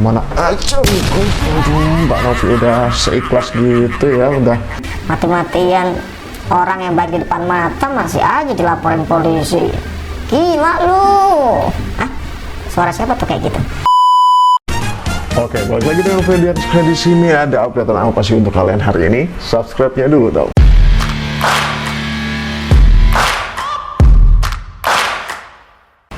Kemana aja gitu. Aduh, Mbak Novi udah seikhlas gitu ya, udah mati-matian orang yang baik di depan mata masih aja dilaporin polisi. Gila lu. Hah? Suara siapa tuh kayak gitu? Oke, balik lagi dengan video di sini ada update apa sih untuk kalian hari ini? Subscribe-nya dulu dong.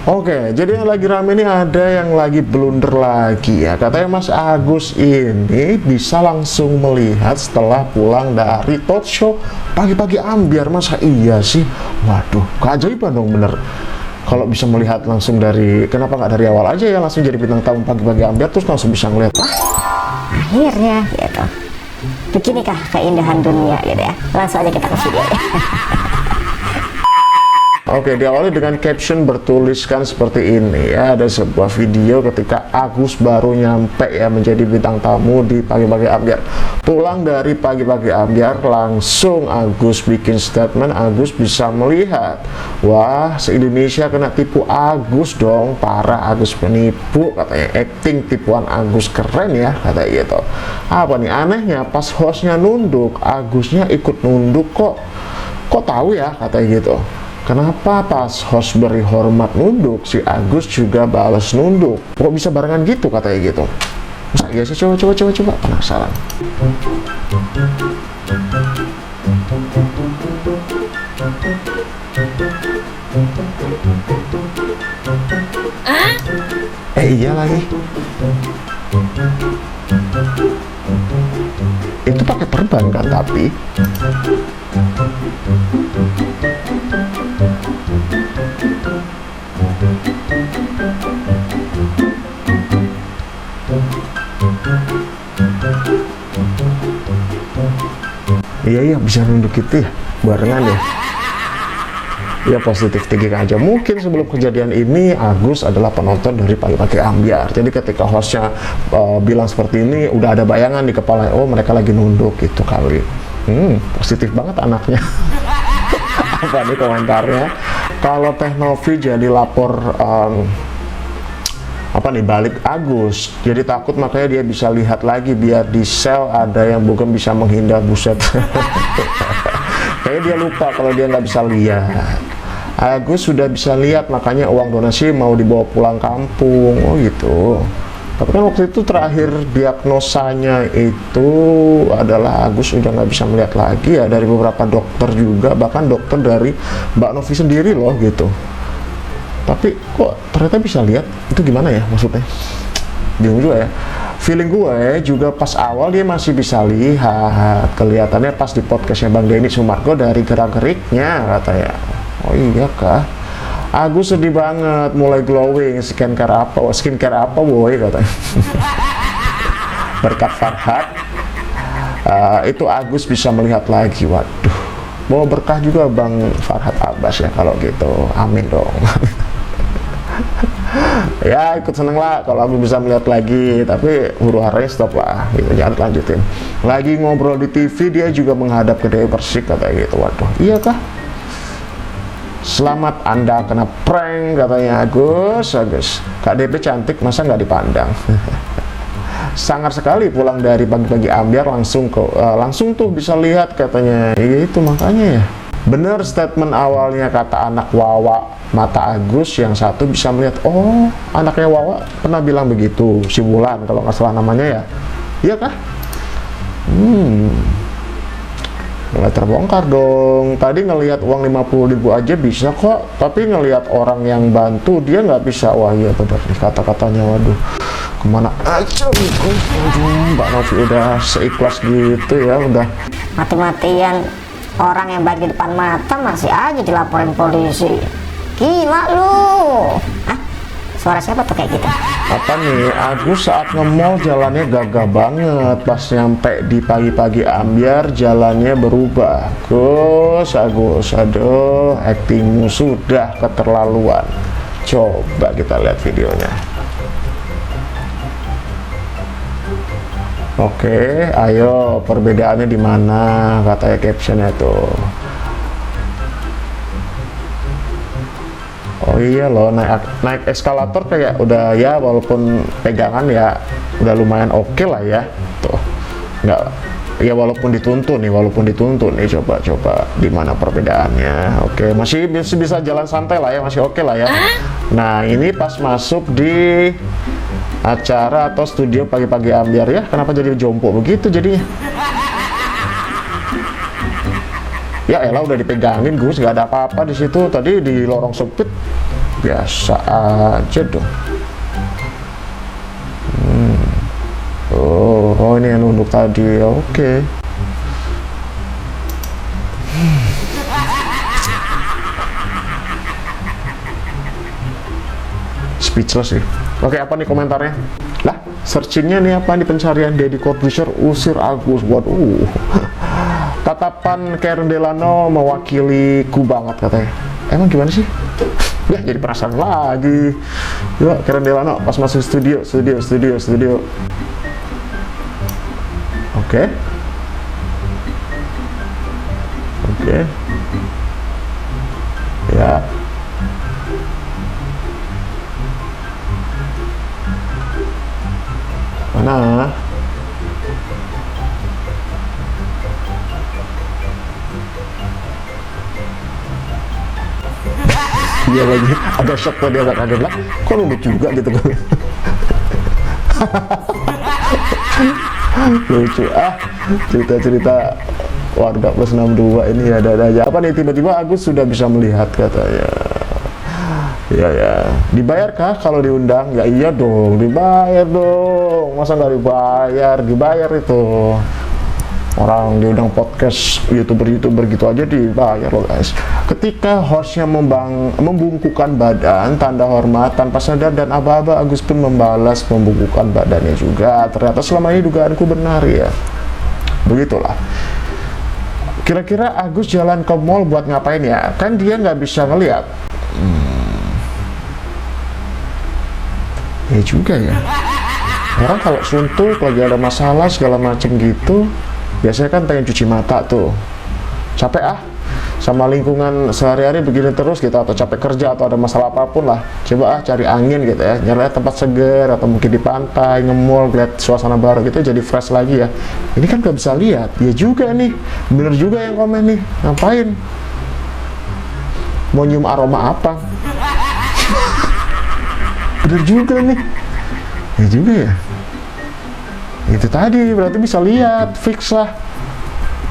Oke, jadi yang lagi rame ini ada yang lagi blunder lagi ya. Katanya Mas Agus ini bisa langsung melihat setelah pulang dari talk show pagi-pagi ambiar. Masa iya sih? Waduh, keajaiban dong bener. Kalau bisa melihat langsung dari, kenapa nggak dari awal aja ya langsung jadi bintang tamu pagi-pagi ambiar terus langsung bisa ngeliat. Akhirnya gitu. Beginikah keindahan dunia gitu ya. Langsung aja kita ke video ya. Oke, diawali dengan caption bertuliskan seperti ini ya. Ada sebuah video ketika Agus baru nyampe ya menjadi bintang tamu di pagi-pagi ambiar. Pulang dari pagi-pagi ambiar langsung Agus bikin statement. Agus bisa melihat, wah se-Indonesia kena tipu Agus dong. Parah, Agus penipu katanya. Acting tipuan Agus keren ya kata gitu. Apa nih anehnya, pas hostnya nunduk Agusnya ikut nunduk kok. Kok tahu ya katanya gitu. Kenapa pas host beri hormat nunduk, si Agus juga balas nunduk? Kok bisa barengan gitu katanya gitu? Masa iya sih? Coba penasaran. Iya lagi. Itu pakai perban kan tapi? Iya bisa nunduk gitu ya, barengan ya. Ya positif tinggi aja. Mungkin sebelum kejadian ini Agus adalah penonton dari pagi-pagi ambiar. Jadi ketika hostnya bilang seperti ini, udah ada bayangan di kepala, oh mereka lagi nunduk gitu kali. Positif banget anaknya. Apa nih komentarnya? Kalau Teh Novi jadi lapor apa nih balik Agus, jadi takut makanya dia bisa lihat lagi biar di sel ada yang bukan bisa menghindar. Buset. Kayaknya dia lupa kalau dia nggak bisa lihat. Agus sudah bisa lihat makanya uang donasi mau dibawa pulang kampung. Oh gitu. Tapi kan waktu itu terakhir diagnosanya itu adalah Agus udah nggak bisa melihat lagi ya, dari beberapa dokter juga, bahkan dokter dari Mbak Novi sendiri loh gitu. Tapi kok ternyata bisa lihat, itu gimana ya maksudnya? Bingung juga ya. Feeling gue juga pas awal dia masih bisa lihat, kelihatannya pas di podcastnya Bang Denny Sumargo dari gerak-geriknya katanya. Oh iya kah? Agus sedih banget, mulai glowing, skincare apa boy katanya. Berkat Farhad itu Agus bisa melihat lagi. Waduh, bawa berkah juga Bang Farhad Abbas ya kalau gitu, amin dong. Ya ikut seneng lah kalau aku bisa melihat lagi, tapi huru haranya stop lah gitu, jangan lanjutin. Lagi ngobrol di TV dia juga menghadap ke Dewi Persik katanya gitu. Waduh, iya kah? Selamat Anda kena prank katanya Agus. Kak DP cantik masa nggak dipandang. Sangar sekali pulang dari pagi-pagi ambiar langsung tuh bisa lihat katanya. Itu makanya ya. Bener statement awalnya kata anak Wawa mata Agus, yang satu bisa melihat. Oh, anaknya Wawa pernah bilang begitu, si Wulan kalau nggak salah namanya ya. Iya kah? Mulai terbongkar dong. Tadi ngelihat uang 50.000 aja bisa kok, tapi ngelihat orang yang bantu dia nggak bisa. Wah iya bener nih kata-katanya. Waduh, kemana aja gitu. Aduh, Mbak Novi udah seikhlas gitu ya, udah Mati-matian orang yang baik di depan mata masih aja dilaporin polisi. Gila lu. Hah? Suara siapa tuh kayak gitu? apa nih, Agus saat nge-mall jalannya gagah banget, pas nyampe di pagi-pagi ambiar jalannya berubah. Agus, aduh, aktingmu sudah keterlaluan. Coba kita lihat videonya. Oke, ayo perbedaannya di mana, katanya captionnya tuh. Oh iya loh, naik eskalator kayak udah ya, walaupun pegangan ya udah lumayan oke lah ya. Tuh, nggak ya walaupun dituntun nih, coba di mana perbedaannya. Oke, masih bisa jalan santai lah ya, masih oke lah ya. Nah, ini pas masuk di acara atau studio pagi-pagi ambiar ya, kenapa jadi jompo begitu jadinya? Ya elah, udah dipegangin Gus, nggak ada apa-apa di situ. Tadi di lorong sempit biasa aja dong. Oh ini yang nunduk tadi, oke. Speechless sih. Oke, apa nih komentarnya? Lah, searchingnya nih apa nih, pencarian Deddy Corbuzier usir Agus. Waduh. Tatapan Karen Delano mewakili ku banget katanya. Emang gimana sih? Ya jadi penasaran lagi. Yuk Karen Delano pas masuk studio. Oke. Ya. Mana? Iya lagi, agak shock tuh dia, agak kaget lah. Kok nunduk juga gitu kan? Lucu cerita-cerita warga plus 62 ini ada aja. Apa nih, tiba-tiba Agus sudah bisa melihat katanya. Ya, dibayarkah kalau diundang? Ya iya dong, dibayar dong. Masa nggak dibayar? Dibayar itu. Orang diundang podcast youtuber gitu aja dibayar loh guys. Ketika hostnya membungkukkan badan tanda hormat tanpa sadar dan aba-aba, Agus pun membalas membungkukkan badannya juga. Ternyata selama ini dugaanku benar ya. Begitulah. Kira-kira Agus jalan ke mall buat ngapain ya? Kan dia nggak bisa ngeliat. Ya juga ya. Orang kalau suntuk lagi ada masalah segala macem gitu, biasanya kan pengen cuci mata tuh. Capek sama lingkungan sehari-hari begini terus gitu, atau capek kerja atau ada masalah apapun lah. Coba cari angin gitu ya, nyari tempat seger atau mungkin di pantai, nge-mall, lihat suasana baru gitu, jadi fresh lagi ya. Ini kan gak bisa lihat. Ya juga nih, bener juga yang komen nih. Ngapain? Mau nyium aroma apa? Bener juga nih. Ya juga ya. Itu tadi berarti bisa lihat, fix lah.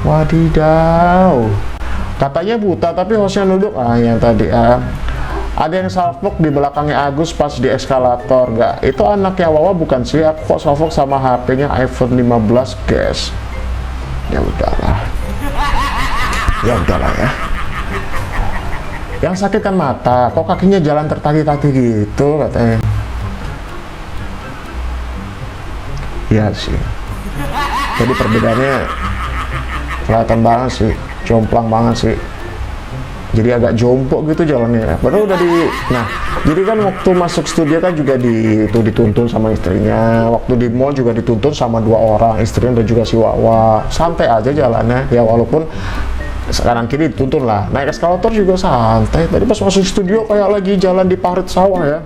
Wadidaw. Katanya buta tapi hostnya nunduk. Yang tadi ada yang salfok di belakangnya Agus pas di eskalator. Enggak, itu anaknya Wawa bukan sih. Aku kok salfok sama HP-nya iPhone 15 guys. Ya udahlah ya. Yang sakit kan mata, kok kakinya jalan tertati-tati gitu katanya. Iya sih. Jadi perbedaannya kelihatan banget sih, jomplang banget sih. Jadi agak jompo gitu jalannya. Padahal udah nah, jadi kan waktu masuk studio kan juga dituntun sama istrinya. Waktu di mall juga dituntun sama 2 orang, istrinya dan juga si Wawa. Santai aja jalannya, ya walaupun sekarang kini dituntun lah. Naik eskalator juga santai. Tadi pas masuk studio kayak lagi jalan di parit sawah ya.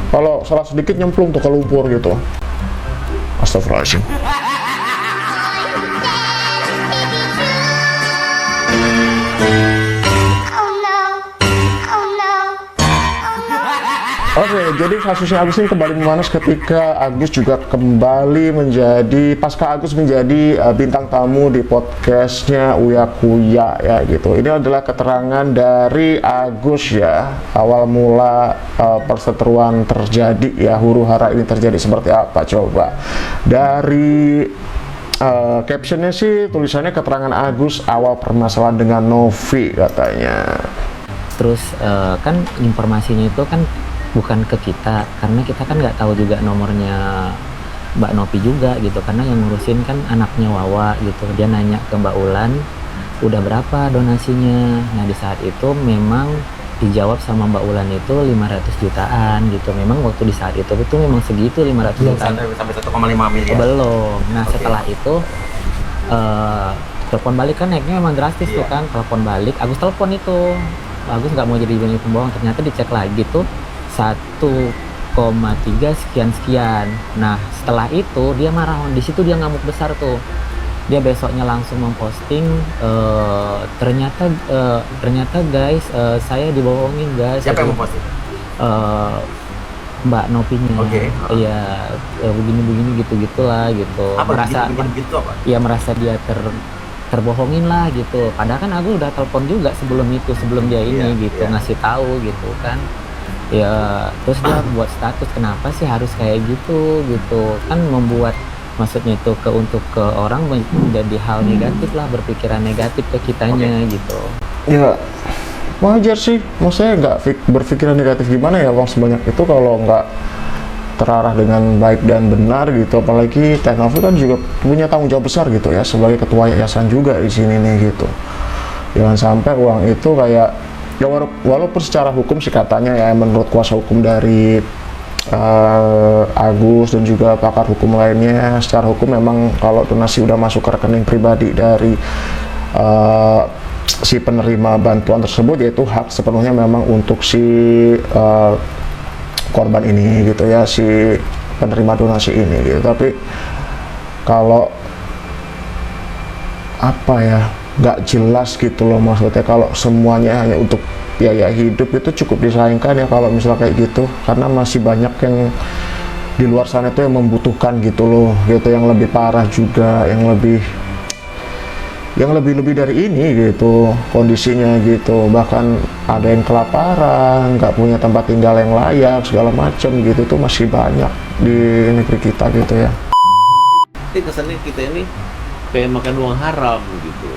Kalau salah sedikit nyemplung tuh ke lumpur gitu. Astagfirullahaladzim. Oke, jadi kasusnya Agus ini kembali memanas ketika Agus juga kembali menjadi, pasca Agus menjadi bintang tamu di podcastnya Uya Kuya ya gitu. Ini adalah keterangan dari Agus ya, awal mula perseteruan terjadi ya, huru hara ini terjadi seperti apa coba. Dari captionnya sih tulisannya keterangan Agus awal permasalahan dengan Novi katanya. Terus kan informasinya itu kan bukan ke kita, karena kita kan nggak tahu juga nomornya Mbak Novi juga gitu, karena yang ngurusin kan anaknya Wawa gitu. Dia nanya ke Mbak Ulan udah berapa donasinya. Nah di saat itu memang dijawab sama Mbak Ulan itu 500 jutaan gitu. Memang waktu di saat itu memang segitu 500 jutaan sampai 1,5 miliar belum. Nah setelah itu telepon balik kan naiknya memang drastis tuh kan. Telepon balik, Agus telepon itu, Agus nggak mau jadi pembohong. Ternyata dicek lagi tuh 1 sekian. Nah setelah itu dia marah, di situ dia ngamuk besar tuh. Dia besoknya langsung memposting, ternyata guys, saya dibohongin guys. Siapa yang memposting? Mbak Nopinya. Oke. Iya, begini gitu-gitulah gitu. Apa Merasa begitu apa? ya merasa dia terbohongin lah gitu. Padahal kan aku udah telepon juga sebelum dia ini gitu, ngasih tahu gitu kan. Ya terus dia buat status, kenapa sih harus kayak gitu kan, membuat maksudnya itu untuk ke orang menjadi hal negatif lah, berpikiran negatif ke kitanya gitu. Ya wajar sih, maksudnya nggak berpikiran negatif gimana ya, uang sebanyak itu kalau nggak terarah dengan baik dan benar gitu. Apalagi Teh Novi kan juga punya tanggung jawab besar gitu ya sebagai ketua yayasan juga di sini nih gitu. Jangan sampai uang itu kayak ya, walaupun secara hukum sih katanya ya, menurut kuasa hukum dari Agus dan juga pakar hukum lainnya, secara hukum memang kalau donasi udah masuk ke rekening pribadi dari si penerima bantuan tersebut, yaitu hak sepenuhnya memang untuk si korban ini gitu ya, si penerima donasi ini gitu. Tapi kalau apa ya, nggak jelas gitu loh, maksudnya kalau semuanya hanya untuk biaya hidup itu cukup disayangkan ya kalau misalnya kayak gitu, karena masih banyak yang di luar sana itu yang membutuhkan gitu loh gitu, yang lebih parah juga, yang lebih dari ini gitu kondisinya gitu. Bahkan ada yang kelaparan, nggak punya tempat tinggal yang layak segala macam gitu, tuh masih banyak di negeri kita gitu ya. Jadi kesannya kita ini kayak makan uang haram gitu.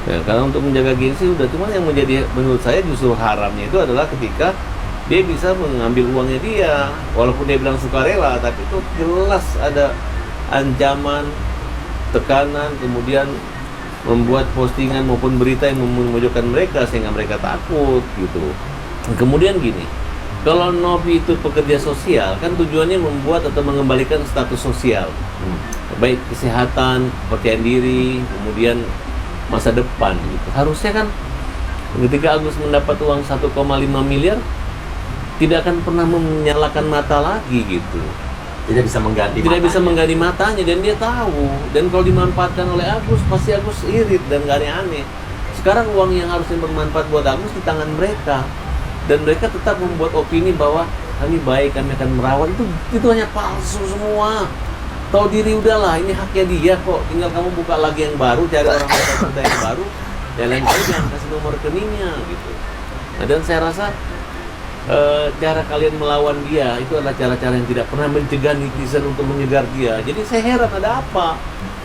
Ya, karena untuk menjaga gengsi udah, cuma yang menjadi menurut saya justru haramnya itu adalah ketika dia bisa mengambil uangnya dia, walaupun dia bilang sukarela, tapi itu jelas ada ancaman, tekanan, kemudian membuat postingan maupun berita yang memojokkan mereka sehingga mereka takut gitu. Kemudian gini, kalau Novi itu pekerja sosial kan tujuannya membuat atau mengembalikan status sosial, baik kesehatan, kepercayaan diri, kemudian masa depan gitu. Harusnya kan ketika Agus mendapat uang 1,5 miliar tidak akan pernah menyalakan mata lagi gitu. Tidak bisa mengganti matanya, dan dia tahu. Dan kalau dimanfaatkan oleh Agus, pasti Agus irit dan gak aneh-aneh. Sekarang uang yang harusnya bermanfaat buat Agus di tangan mereka, dan mereka tetap membuat opini bahwa kami baik, kami akan merawat. Itu hanya palsu semua. Tahu diri udahlah, ini haknya dia kok. Tinggal kamu buka lagi yang baru, cari orang kita yang baru, dan lain kali jangan kasih nomor rekeningnya gitu. Nah, dan saya rasa cara kalian melawan dia itu adalah cara-cara yang tidak pernah mencegah netizen untuk menyegar dia. Jadi saya heran ada apa.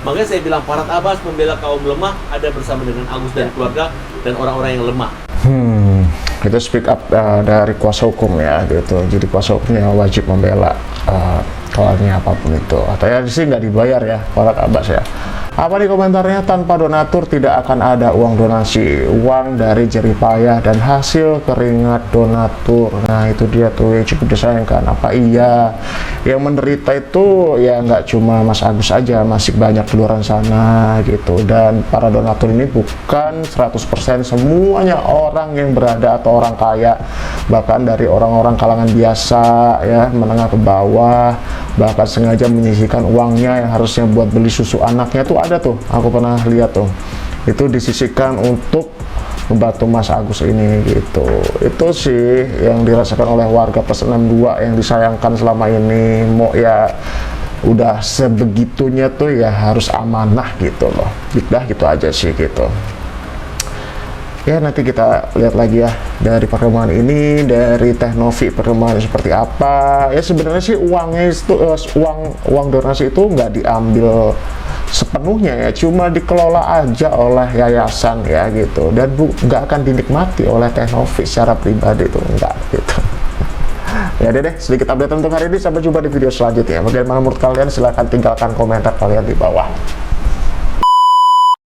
Makanya saya bilang Farhad Abbas membela kaum lemah ada bersama dengan Agus dan keluarga dan orang-orang yang lemah. Itu speak up dari kuasa hukum ya gitu. Jadi kuasa hukumnya wajib membela kawannya apapun itu. Atau ya sih nggak dibayar ya Farhad Abbas ya. Apa di komentarnya, tanpa donatur tidak akan ada uang donasi, uang dari jerih payah dan hasil keringat donatur. Nah itu dia tuh yang cukup disayangkan. Apa iya yang menderita itu ya nggak cuma Mas Agus aja, masih banyak di luar sana gitu. Dan para donatur ini bukan 100% semuanya orang yang berada atau orang kaya, bahkan dari orang-orang kalangan biasa ya, menengah ke bawah, bahkan sengaja menyisihkan uangnya yang harusnya buat beli susu anaknya tuh ada tuh, aku pernah lihat tuh, itu disisihkan untuk membantu Mas Agus ini gitu. Itu sih yang dirasakan oleh warga plus 62 yang disayangkan selama ini. Mau ya udah sebegitunya tuh ya harus amanah gitu loh. Udah gitu aja sih gitu. Ya nanti kita lihat lagi ya dari perkembangan ini, dari Teh Novi perkembangan seperti apa. Ya sebenarnya sih uangnya itu uang donasi itu nggak diambil sepenuhnya ya, cuma dikelola aja oleh yayasan ya gitu, dan nggak akan dinikmati oleh Teh Novi secara pribadi tuh, enggak gitu. Ya deh, sedikit update untuk hari ini, sampai jumpa di video selanjutnya. Bagaimana menurut kalian? Silahkan tinggalkan komentar kalian di bawah.